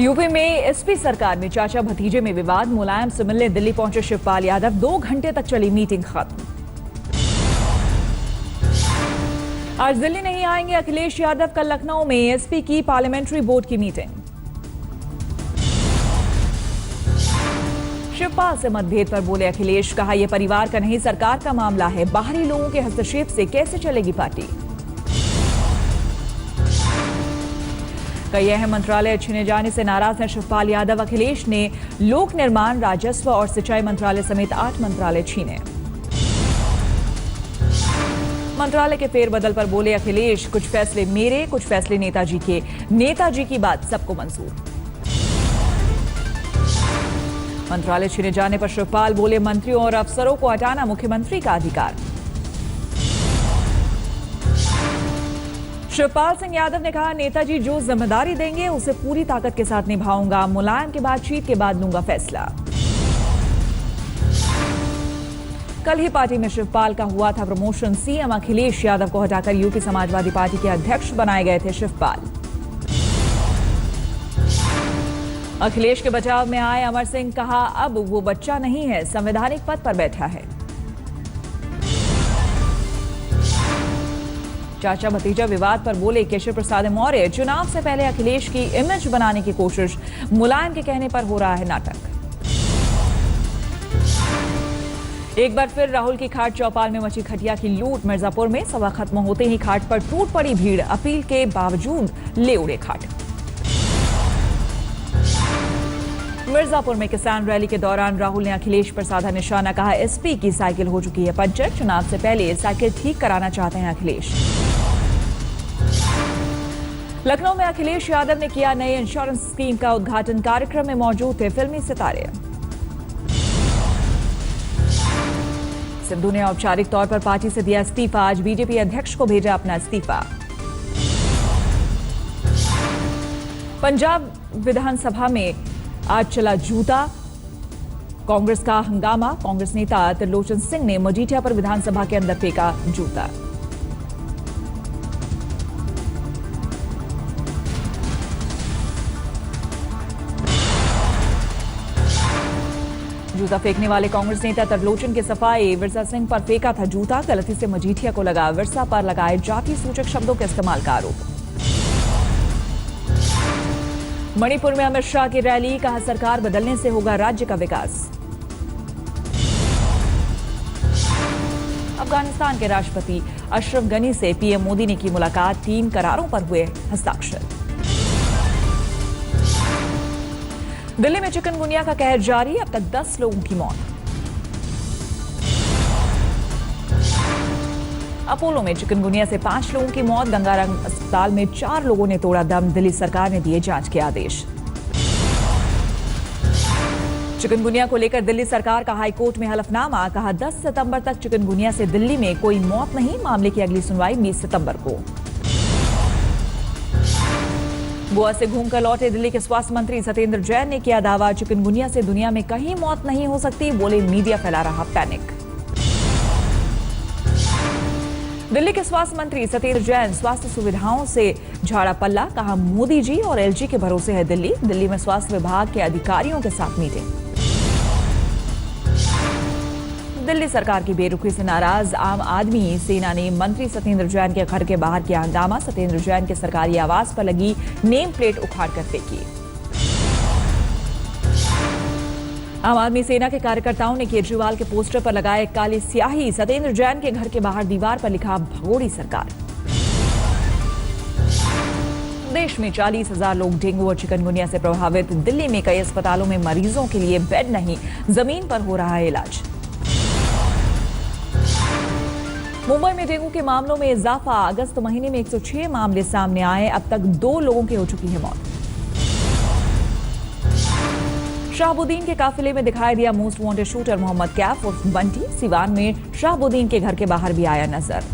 UP में SP सरकार में चाचा भतीजे में विवाद। मुलायम से मिलने दिल्ली पहुंचे शिवपाल यादव। 2 घंटे तक चली मीटिंग खत्म। आज दिल्ली नहीं आएंगे अखिलेश यादव। कल लखनऊ में एसपी की पार्लियामेंट्री बोर्ड की मीटिंग। शिवपाल से मतभेद पर बोले अखिलेश। कहा यह परिवार का नहीं सरकार का मामला है। बाहरी लोगों के हस्तक्षेप से कैसे चलेगी पार्टी। कई अहम मंत्रालय छीने जाने से नाराज हैं शिवपाल यादव। अखिलेश ने लोक निर्माण, राजस्व और सिंचाई मंत्रालय समेत 8 मंत्रालय छीने। मंत्रालय के फेरबदल पर बोले अखिलेश। कुछ फैसले मेरे, कुछ फैसले नेताजी के। नेताजी की बात सबको मंजूर। मंत्रालय छीने जाने पर शिवपाल बोले मंत्रियों और अफसरों को हटाना मुख्यमंत्री का अधिकार। शिवपाल सिंह यादव ने कहा नेताजी जो जिम्मेदारी देंगे उसे पूरी ताकत के साथ निभाऊंगा। मुलायम के बातचीत के बाद लूंगा फैसला। कल ही पार्टी में शिवपाल का हुआ था प्रमोशन। सीएम अखिलेश यादव को हटाकर यूपी समाजवादी पार्टी के अध्यक्ष बनाए गए थे शिवपाल। अखिलेश के बचाव में आए अमर सिंह। कहा अब वो बच्चा नहीं है, संवैधानिक पद पर बैठा है। चाचा भतीजा विवाद पर बोले केशव प्रसाद मौर्य। चुनाव से पहले अखिलेश की इमेज बनाने की कोशिश। मुलायम के कहने पर हो रहा है नाटक। एक बार फिर राहुल की खाट चौपाल में मची खटिया की लूट। मिर्जापुर में सभा खत्म होते ही खाट पर टूट पड़ी भीड़। अपील के बावजूद ले उड़े खाट। मिर्जापुर में किसान रैली के दौरान राहुल ने अखिलेश पर साधा निशाना। कहा एसपी की साइकिल हो चुकी है पंचर। चुनाव से पहले साइकिल ठीक कराना चाहते हैं अखिलेश। लखनऊ में अखिलेश यादव ने किया नए इंश्योरेंस स्कीम का उद्घाटन। कार्यक्रम में मौजूद थे फिल्मी सितारे। सिद्धू ने औपचारिक तौर पर पार्टी से दिया इस्तीफा। आज बीजेपी अध्यक्ष को भेजा अपना इस्तीफा। पंजाब विधानसभा में आज चला जूता। कांग्रेस का हंगामा। कांग्रेस नेता त्रिलोचन सिंह ने मजीठिया पर विधानसभा के अंदर फेंका जूता। जूता फेंकने वाले कांग्रेस नेता त्रिलोचन की सफाई। विरसा सिंह पर फेंका था जूता। गलती से मजीठिया को लगा। विरसा पर लगाए जाति सूचक शब्दों के इस्तेमाल का आरोप। मणिपुर में अमित शाह की रैली। कहा सरकार बदलने से होगा राज्य का विकास। अफगानिस्तान के राष्ट्रपति अशरफ गनी से पीएम मोदी ने की मुलाकात। 3 करारों पर हुए हस्ताक्षर। दिल्ली में चिकनगुनिया का कहर जारी। अब तक 10 लोगों की मौत। अपोलो में चिकनगुनिया से 5 लोगों की मौत। गंगाराम अस्पताल में 4 लोगों ने तोड़ा दम। दिल्ली सरकार ने दिए जांच के आदेश। चिकनगुनिया को लेकर दिल्ली सरकार का हाईकोर्ट में हलफनामा। कहा 10 सितंबर तक चिकनगुनिया से दिल्ली में कोई मौत नहीं। मामले की अगली सुनवाई 20 सितंबर को। गोवा से घूमकर लौटे दिल्ली के स्वास्थ्य मंत्री सत्येंद्र जैन ने किया दावा। चिकनगुनिया से दुनिया में कहीं मौत नहीं हो सकती। बोले मीडिया फैला रहा पैनिक। दिल्ली के स्वास्थ्य मंत्री सत्येंद्र जैन स्वास्थ्य सुविधाओं से झाड़ा पल्ला। कहा मोदी जी और एलजी के भरोसे है दिल्ली। दिल्ली में स्वास्थ्य विभाग के अधिकारियों के साथ मीटिंग। दिल्ली सरकार की बेरुखी से नाराज आम आदमी सेना ने मंत्री सत्येंद्र जैन के घर के बाहर किया हंगामा। सत्येंद्र जैन के सरकारी आवास पर लगी नेम प्लेट उखाड़कर फेंकी। आम आदमी सेना के कार्यकर्ताओं ने केजरीवाल के पोस्टर पर लगाए काली स्याही। सत्येंद्र जैन के घर के बाहर दीवार पर लिखा भगोड़ी सरकार। देश में 40,000 लोग डेंगू और चिकनगुनिया से प्रभावित। दिल्ली में कई अस्पतालों में मरीजों के लिए बेड नहीं, जमीन पर हो रहा है इलाज। मुंबई में डेंगू के मामलों में इजाफा। अगस्त महीने में 106 मामले सामने आए। अब तक 2 लोगों की हो चुकी है मौत। शाहबुद्दीन के काफिले में दिखाई दिया most wanted shooter Mohammad Kaif उर्फ बंटी। सिवान में शाहबुद्दीन के घर के बाहर भी आया नजर।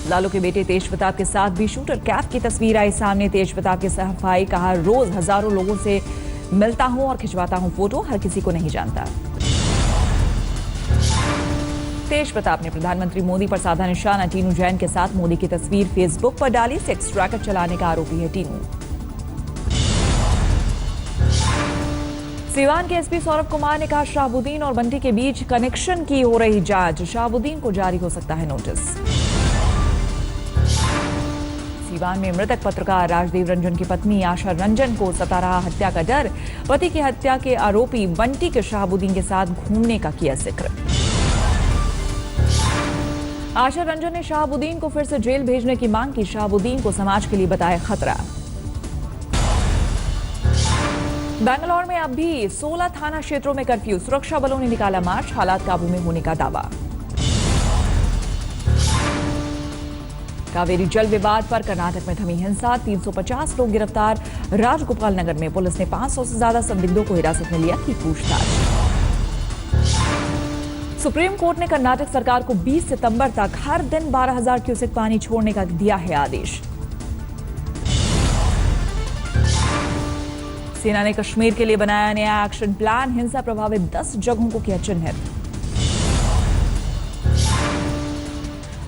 लालू के बेटे तेज प्रताप के साथ भी शूटर कैफ की तस्वीर आई सामने। तेज प्रताप की सफाई। कहा रोज हजारों लोगों से मिलता हूं और खिंचवाता हूं फोटो। हर किसी को नहीं जानता। तेज प्रताप ने प्रधानमंत्री मोदी पर साधा निशाना। टीनू जैन के साथ मोदी की तस्वीर फेसबुक पर डाली। सेक्स रैकेट चलाने का आरोपी है टीनू। सीवान के एसपी सौरभ कुमार ने कहा शहाबुद्दीन और बंटी के बीच कनेक्शन की हो रही जांच, शहाबुद्दीन को जारी हो सकता है नोटिस। सीवान में मृतक पत्रकार राजदेव रंजन की पत्नी आशा रंजन को सता रहा हत्या का डर, पति की हत्या के आरोपी बंटी के शहाबुद्दीन के साथ घूमने का किया जिक्र। आशा रंजन ने शहाबुद्दीन को फिर से जेल भेजने की मांग की, शहाबुद्दीन को समाज के लिए बताया खतरा। बेंगलौर में अब भी 16 थाना क्षेत्रों में कर्फ्यू, सुरक्षा बलों ने निकाला मार्च, हालात काबू में होने का दावा। कावेरी जल विवाद पर कर्नाटक में थमी हिंसा, 350 लोग गिरफ्तार, राजगोपाल नगर में पुलिस ने 500 से ज्यादा संदिग्धों को हिरासत में लिया, की पूछताछ। सुप्रीम कोर्ट ने कर्नाटक सरकार को 20 सितंबर तक हर दिन 12,000 क्यूसेक पानी छोड़ने का दिया है आदेश। सेना ने कश्मीर के लिए बनाया नया एक्शन प्लान, हिंसा प्रभावित 10 जगहों को किया चिन्हित।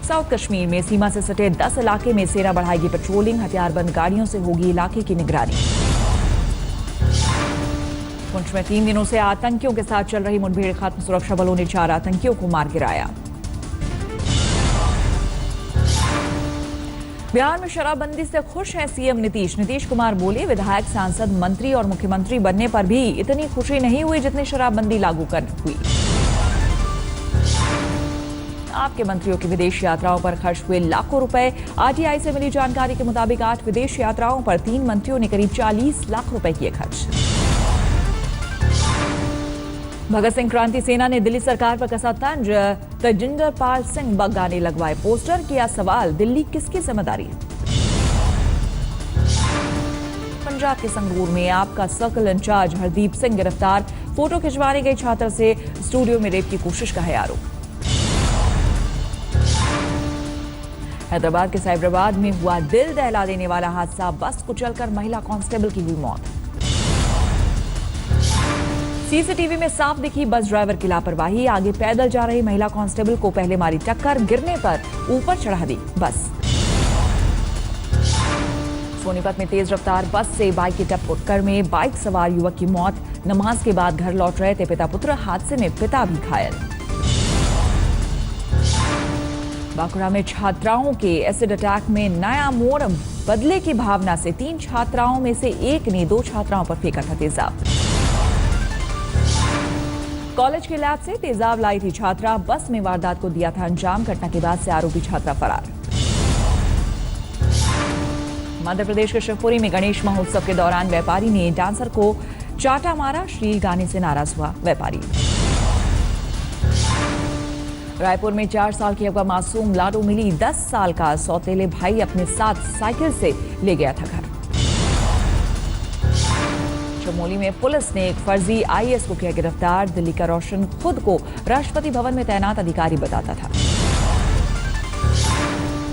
साउथ कश्मीर में सीमा से सटे 10 इलाके में सेना बढ़ाएगी पेट्रोलिंग, हथियारबंद गाड़ियों से होगी इलाके की निगरानी। पुंछ में 3 दिनों से आतंकियों के साथ चल रही मुठभेड़ खत्म, सुरक्षा बलों ने 4 आतंकियों को मार गिराया। बिहार में शराबबंदी से खुश हैं सीएम नीतीश। नीतीश कुमार बोले, विधायक, सांसद, मंत्री और मुख्यमंत्री बनने पर भी इतनी खुशी नहीं हुई जितनी शराबबंदी लागू कर हुई। आपके मंत्रियों की विदेश यात्राओं पर खर्च हुए लाखों रुपए, आरटीआई से मिली जानकारी के मुताबिक 8 विदेश यात्राओं पर 3 मंत्रियों ने करीब 40 लाख रुपए किए खर्च। भगत सिंह क्रांति सेना ने दिल्ली सरकार पर कसा तंज, तेजिंदर पाल सिंह बग्गा ने लगवाए पोस्टर, किया सवाल, दिल्ली किसकी जिम्मेदारी। पंजाब के संगरूर में आपका सर्कल इंचार्ज हरदीप सिंह गिरफ्तार, फोटो खिंचवाने गए छात्र से स्टूडियो में रेप की कोशिश का है आरोप। हैदराबाद के साइबराबाद में हुआ दिल दहला देने वाला हादसा, बस कुचलकर महिला कांस्टेबल की हुई मौत। सीसीटीवी में साफ दिखी बस ड्राइवर की लापरवाही, आगे पैदल जा रही महिला कांस्टेबल को पहले मारी टक्कर, गिरने पर ऊपर चढ़ा दी बस। सोनीपत में तेज रफ्तार बस से बाइक की टक्कर में बाइक सवार युवक की मौत, नमाज के बाद घर लौट रहे थे पिता पुत्र, हादसे में पिता भी घायल। बांकुड़ा में छात्राओं के एसिड अटैक में नया मोड़, बदले की भावना से 3 छात्राओं में से एक ने 2 छात्राओं पर फेंका था तेजाब। कॉलेज के लैब से तेजाब लाई थी छात्रा, बस में वारदात को दिया था अंजाम, घटना के बाद से आरोपी छात्रा फरार। मध्य प्रदेश के शिवपुरी में गणेश महोत्सव के दौरान व्यापारी ने डांसर को चाटा मारा, श्लील गाने से नाराज हुआ व्यापारी। रायपुर में 4 साल की अगवा मासूम लाडो मिली, 10 साल का सौतेले भाई अपने साथ साइकिल से ले गया था घर। चमोली में पुलिस ने एक फर्जी आईएएस को किया गिरफ्तार, दिल्ली का रोशन खुद को राष्ट्रपति भवन में तैनात अधिकारी बताता था।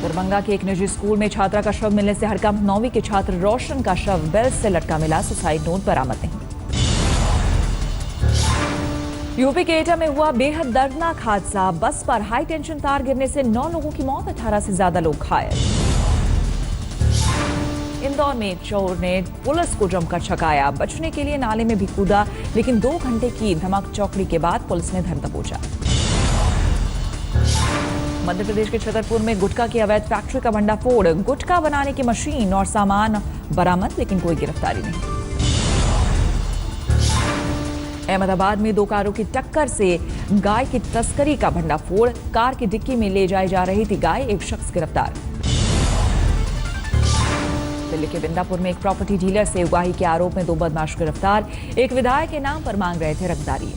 दरभंगा के एक निजी स्कूल में छात्रा का शव मिलने से हड़कंप, 9वीं के छात्र रोशन का शव बेल्ट से लटका मिला, सुसाइड नोट बरामद नहीं। यूपी के एटा में हुआ बेहद दर्दनाक हादसा, बस पर हाई टेंशन तार गिरने से 9 लोगों की मौत, 18 से ज्यादा लोग घायल। इंदौर में एक चोर ने पुलिस को जमकर छकाया, बचने के लिए नाले में भी कूदा, लेकिन 2 घंटे की धमक चौकड़ी के बाद पुलिस ने धर दबोचा। मध्य प्रदेश के छतरपुर में गुटखा की अवैध फैक्ट्री का भंडाफोड़, गुटखा बनाने की मशीन और सामान बरामद, लेकिन कोई गिरफ्तारी नहीं। अहमदाबाद में 2 कारों की टक्कर से गाय की तस्करी का भंडाफोड़, कार की डिक्की में ले जाई जा रही थी गाय, एक शख्स गिरफ्तार। दिल्ली के बिंदापुर में एक प्रॉपर्टी डीलर से उगाही के आरोप में 2 बदमाश गिरफ्तार, एक विधायक के नाम पर मांग रहे थे रंगदारी।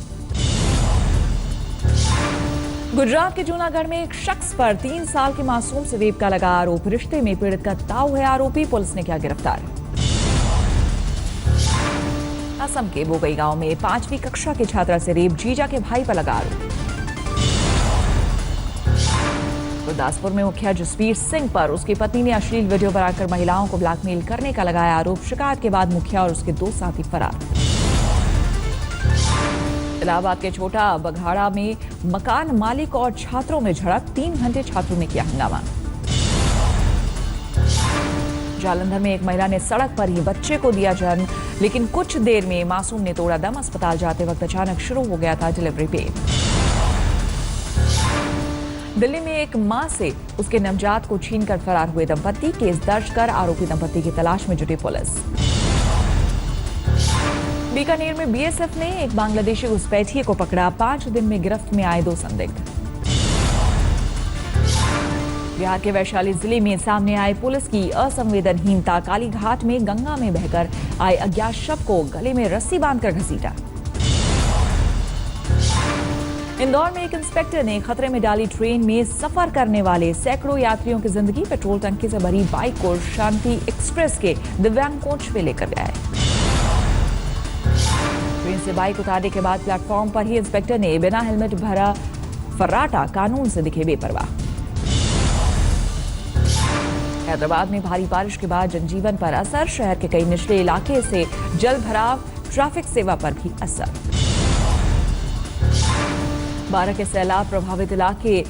गुजरात के जूनागढ़ में एक शख्स पर 3 साल के मासूम से रेप का लगा आरोप, रिश्ते में पीड़ित का ताऊ है आरोपी, पुलिस ने किया गिरफ्तार। असम के बोगई गांव में 5वीं कक्षा के छात्रा से रेप, जीजा के भाई पर लगा आरोप। गुरदासपुर में मुखिया जसवीर सिंह पर उसकी पत्नी ने अश्लील वीडियो बनाकर महिलाओं को ब्लैकमेल करने का लगाया आरोप, शिकायत के बाद मुखिया और उसके 2 साथी फरार। इलाहाबाद के छोटा बघाड़ा में मकान मालिक और छात्रों में झड़प, 3 घंटे छात्रों ने किया हंगामा। जालंधर में एक महिला ने सड़क पर ही बच्चे को दिया जन्म, लेकिन कुछ देर में मासूम ने तोड़ा दम। अस्पताल जाते वक्त अचानक शुरू हो गया था डिलीवरी पेन। दिल्ली में एक मां से उसके नवजात को छीनकर फरार हुए दंपत्ति। केस दर्ज कर आरोपी दंपत्ति की तलाश में जुटी पुलिस। बीकानेर में बीएसएफ ने एक बांग्लादेशी घुसपैठिए को पकड़ा। 5 दिन में गिरफ्त में आए 2 संदिग्ध। बिहार के वैशाली जिले में सामने आए पुलिस की असंवेदनहीनता। कालीघाट में गंगा में बहकर आए अज्ञात शव को गले में रस्सी बांधकर घसीटा। इंदौर में एक इंस्पेक्टर ने खतरे में डाली ट्रेन में सफर करने वाले सैकड़ों यात्रियों की जिंदगी। पेट्रोल टंकी से भरी बाइक को शांति एक्सप्रेस के दिव्यांग कोच पे लेकर गए। ट्रेन से बाइक उतारने के बाद प्लेटफॉर्म पर ही इंस्पेक्टर ने बिना हेलमेट भरा फर्राटा। कानून से दिखे बेपरवाह। हैदराबाद में भारी बारिश के बाद जनजीवन पर असर। शहर के कई निचले इलाके से जल भराव। ट्रैफिक सेवा पर भी असर। 12 के सैलाब प्रभावित इलाके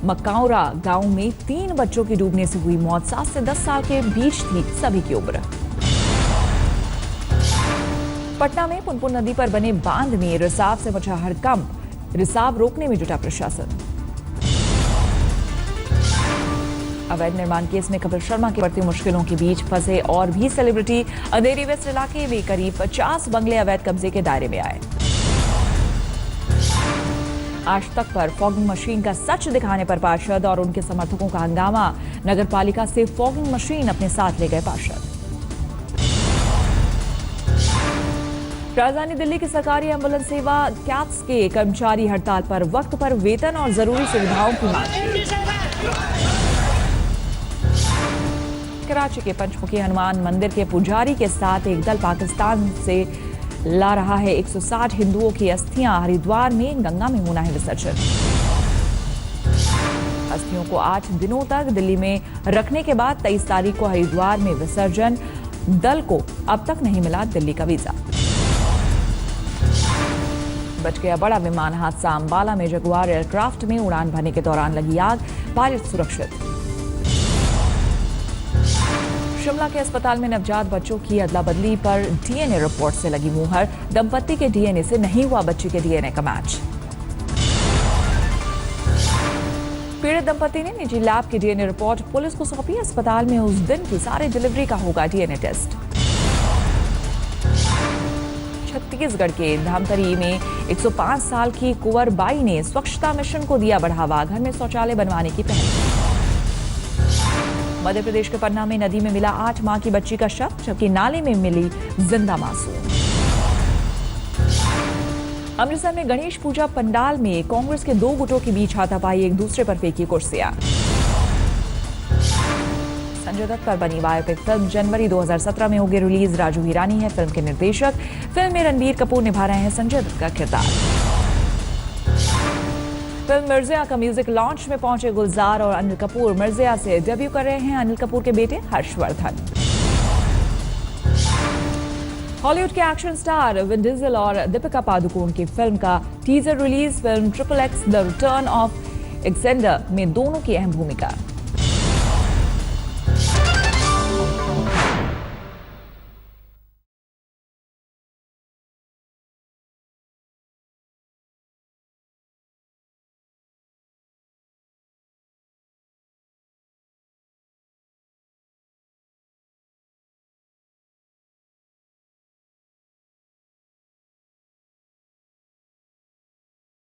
मकाउरा गांव में 3 बच्चों की डूबने से हुई मौत। 7 से 10 साल के बीच थी सभी की उम्र। पटना में पुनपुन नदी पर बने बांध में रिसाव से मचा हड़कंप। रिसाव रोकने में जुटा प्रशासन। अवैध निर्माण केस में कपिल शर्मा की बढ़ती मुश्किलों के बीच फंसे और भी सेलिब्रिटी। अंधेरी वेस्ट इलाके में करीब 50 बंगले अवैध कब्जे के दायरे में आए। आज तक पर फॉगिंग मशीन का सच दिखाने पर पार्षद और उनके समर्थकों का हंगामा। नगर पालिका से फॉगिंग मशीन अपने साथ ले गए पार्षद। राजधानी दिल्ली की सरकारी एम्बुलेंस सेवा कैब्स के कर्मचारी हड़ताल पर। वक्त पर वेतन और जरूरी सुविधाओं की मांग। कराची के पंचमुखी हनुमान मंदिर के पुजारी के साथ एक दल पाकिस्तान से ला रहा है 160 हिंदुओं की अस्थियां। हरिद्वार में गंगा में होना है विसर्जन। अस्थियों को 8 दिनों तक दिल्ली में रखने के बाद 23 तारीख को हरिद्वार में विसर्जन। दल को अब तक नहीं मिला दिल्ली का वीजा। बच गया बड़ा विमान हादसा। अंबाला में जगुआर एयरक्राफ्ट में उड़ान भरने के दौरान लगी आग। पायलट सुरक्षित। शिमला के अस्पताल में नवजात बच्चों की अदला बदली पर डीएनए रिपोर्ट से लगी मुहर। दंपत्ति के डीएनए से नहीं हुआ बच्ची के डीएनए का मैच। पीड़ित दंपत्ति ने निजी लैब की डीएनए रिपोर्ट पुलिस को सौंपी। अस्पताल में उस दिन की सारी डिलीवरी का होगा डीएनए टेस्ट। छत्तीसगढ़ के धामतरी में 105 साल की कुंवर बाई ने स्वच्छता मिशन को दिया बढ़ावा। घर में शौचालय बनवाने की पहल। मध्य प्रदेश के पन्ना में नदी में मिला 8 माह की बच्ची का शव, जबकि नाले में मिली जिंदा मासूम। अमृतसर में गणेश पूजा पंडाल में कांग्रेस के 2 गुटों के बीच हाथापाई। एक दूसरे पर फेंकी कुर्सियां। संजय दत्त पर बनी बायोपिक फिल्म जनवरी 2017 में होगी रिलीज। राजू हिरानी है फिल्म के निर्देशक। फिल्म में रणबीर कपूर निभा रहे हैं संजय दत्त का किरदार। फिल्म मिर्जिया का म्यूजिक लॉन्च में पहुंचे गुलजार और अनिल कपूर। मिर्जिया से डेब्यू कर रहे हैं अनिल कपूर के बेटे हर्षवर्धन। हॉलीवुड के एक्शन स्टार विन डीजल और दीपिका पादुकोण की फिल्म का teaser release. Film XXX the return of ascender में दोनों की अहम भूमिका।